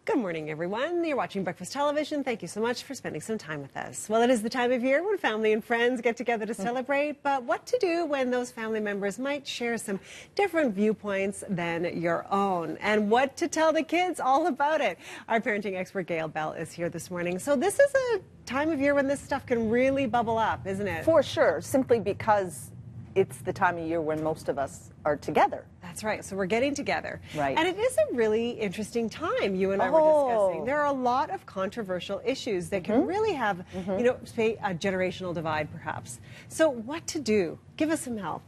Good morning, everyone. You're watching Breakfast Television. Thank you so much for spending some time with us. Well, it is the time of year when family and friends get together to celebrate, but what to do when those family members might share some different viewpoints than your own, and what to tell the kids all about it. Our parenting expert, Gail Bell, is here this morning. So this is a time of year when this stuff can really bubble up, isn't it? For sure, simply because it's the time of year when most of us are together. That's right. So we're getting together. Right. And it is a really interesting time you and I were discussing. There are a lot of controversial issues that can really have, you know, say a generational divide perhaps. So what to do? Give us some help.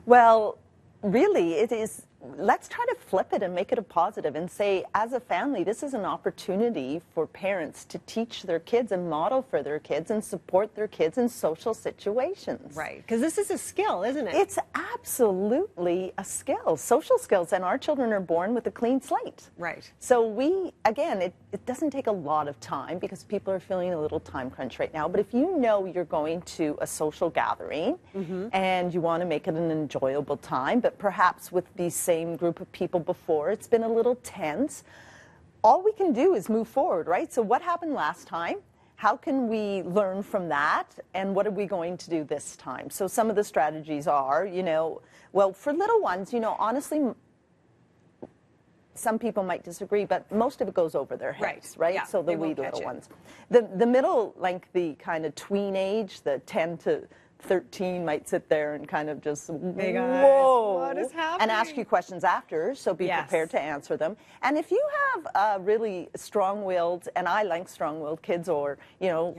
Well, really, it is, let's try to flip it and make it a positive and say, as a family, this is an opportunity for parents to teach their kids and model for their kids and support their kids in social situations. Right, because this is a skill, isn't it? It's absolutely a skill, social skills, and our children are born with a clean slate. Right. So we, again, it doesn't take a lot of time because people are feeling a little time crunch right now, but if you know you're going to a social gathering and you want to make it an enjoyable time, but perhaps with these same group of people before, it's been a little tense, all we can do is move forward, right? So what happened last time? How can we learn from that? And what are we going to do this time? So some of the strategies are, you know, well, for little ones, you know, honestly, some people might disagree, but most of it goes over their heads, right? Yeah, so the wee little ones. The middle, like the kind of tween age, the 10 to 13 might sit there and kind of just, Big eyes. whoa, What is happening? and ask you questions after, so be prepared to answer them. And if you have really strong-willed, and I like strong-willed kids, or, you know,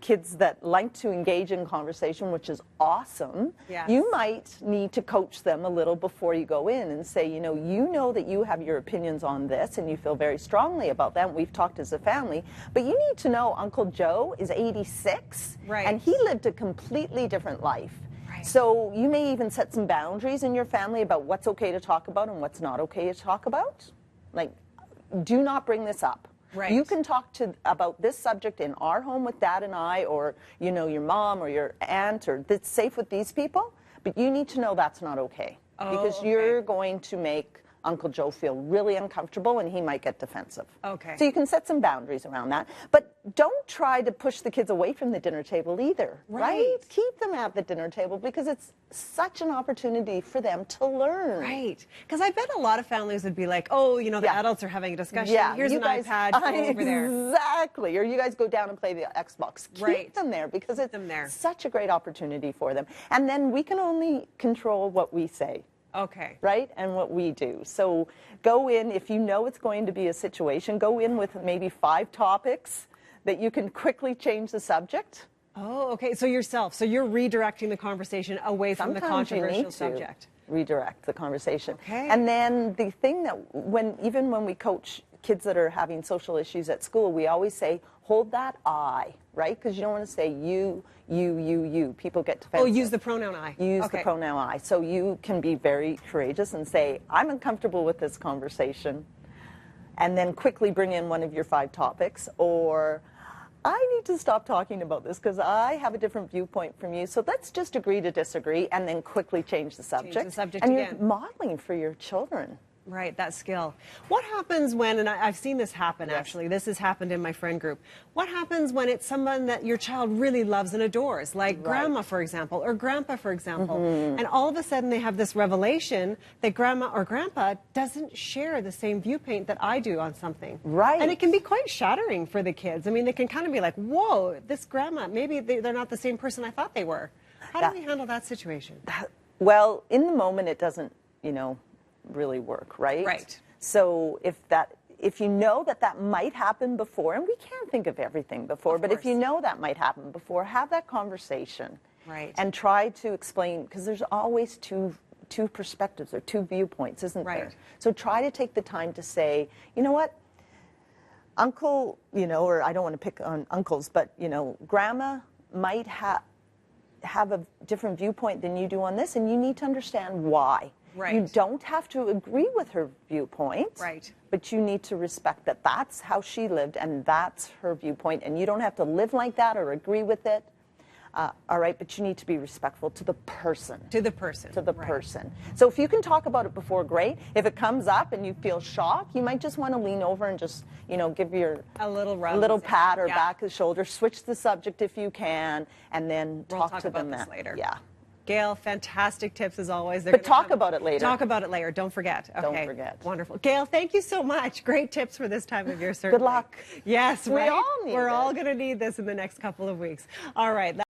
kids that like to engage in conversation, which is awesome, you might need to coach them a little before you go in and say, you know that you have your opinions on this and you feel very strongly about that. We've talked as a family, but you need to know Uncle Joe is 86 and he lived a completely different life. So you may even set some boundaries in your family about what's okay to talk about and what's not okay to talk about. Like, do not bring this up. You can talk about this subject in our home with Dad and I, or, you know, your mom or your aunt, or that's safe with these people, but you need to know that's not okay. Because you're going to make Uncle Joe feel really uncomfortable and he might get defensive. So you can set some boundaries around that. But don't try to push the kids away from the dinner table either, right? Keep them at the dinner table because it's such an opportunity for them to learn. Because I bet a lot of families would be like, oh, you know, the adults are having a discussion. Here's an iPad, go over there. Exactly. Or you guys go down and play the Xbox. Keep them there because it's such a great opportunity for them. And then we can only control what we say. Right? And what we do. So go in, if you know it's going to be a situation, go in with maybe 5 topics that you can quickly change the subject. So yourself. So you're redirecting the conversation away from the controversial subject. Redirect the conversation. And then the thing that even when we coach kids that are having social issues at school, we always say, hold that I, right? Because you don't want to say you. People get defensive. Use the pronoun I. Use the pronoun I. So you can be very courageous and say, I'm uncomfortable with this conversation. And then quickly bring in one of your 5 topics. Or, I need to stop talking about this because I have a different viewpoint from you. So let's just agree to disagree and then quickly change the subject. Change the subject and again. You're modeling for your children. Right, that skill. What happens when, and I've seen this happen actually, this has happened in my friend group. What happens when it's someone that your child really loves and adores, like grandma, for example, or grandpa, for example, and all of a sudden they have this revelation that grandma or grandpa doesn't share the same viewpoint that I do on something. And it can be quite shattering for the kids. I mean, they can kind of be like, whoa, this grandma, maybe they're not the same person I thought they were. How do we handle that situation? Well, in the moment it doesn't, you know, really work, right? So if you know that might happen before, and we can't think of everything before, but if you know that might happen before, have that conversation. And try to explain, because there's always two perspectives or 2 viewpoints, isn't there? So try to take the time to say, you know what, Uncle, you know, or I don't want to pick on uncles, but, you know, Grandma might have a different viewpoint than you do on this, and you need to understand why. You don't have to agree with her viewpoint, but you need to respect that that's how she lived and that's her viewpoint, and you don't have to live like that or agree with it. all right, but you need to be respectful to the person. To the person. To the person. So if you can talk about it before, great. If it comes up and you feel shock, you might just want to lean over and just, you know, give your a little rub, a little pat or back of the shoulder. Switch the subject if you can, and then talk to them later. Yeah. Gail, fantastic tips as always. But talk about it later. Talk about it later. Don't forget. Okay. Don't forget. Wonderful. Gail, thank you so much. Great tips for this time of year, certainly. Good luck. Yes, we all need We're all going to need this in the next couple of weeks. All right.